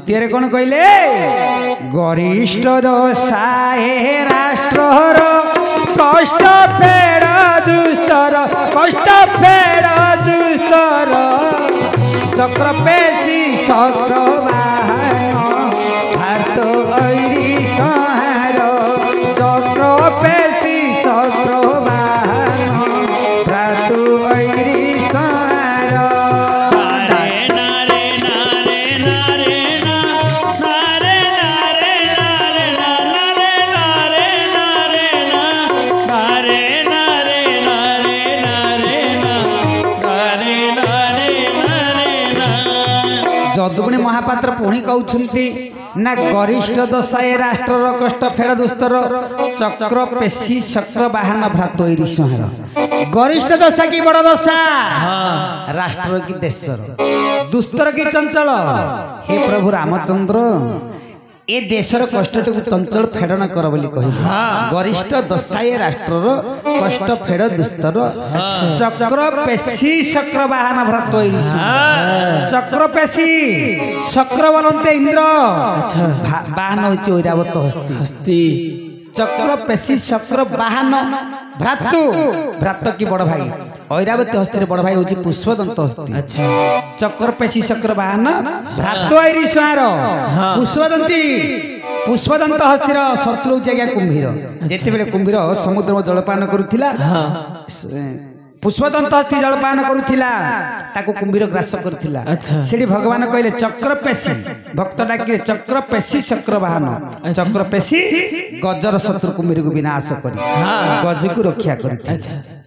द्वितीय कौन कहले गरिष्ठ दशाए राष्ट्र कष्ट फेड़ दुस्तर कष्ट फेड़ दुस्तर चक्र पेशी चक्र बाहन भारत ऐरी संहार चक्र पेशी चक्र बाहन भारत ऐरी संहार जदुगुणी महापात्र पुणी कहते ना गरिष्ठ दशाए राष्ट्र कष्ट फेड़ दुस्तर चक्र पेशी चक्र बाहन भ्रात संहार गरिष्ठ दशा की बड़ दशा राष्ट्र की देशर दुस्तर की चंचल हे प्रभु रामचंद्र ए देशर कष्ट चंचल फेड़न कर बोली कह गरिष्ठ दशाए राष्ट्र कष्ट फेड़ दुस्तर चक्र पेशी चक्र बाहन भ्रात चक्र पेशी चक्र बनते इंद्र बाहन होची ऐरावत हस्ती चक्र पेशी चक्र बाहन भ्रातु भ्रात की बड़ भाई ऐरावती हस्ती बड़ भाई होची पुष्पदंत हस्ती चक्र पेशी चक्र बाहन भ्रात ऐरी संहार पुष्पदंती पुष्पदंत हस्तीर शत्रु जगह कुंभीर जेते बेले कुंभीर समुद्र में जलपान करुथिला पुष्पदंत हस्ती जलपान करुथिला ताको कुंभीर ग्रास करुथिला सेठी भगवान कहले चक्र पेशी भक्त डाकिले चक्र पेशी चक्र बाहन चक्र पेशी गजर शत्रु कुंभीर को विनाश करी गज को रक्षा करी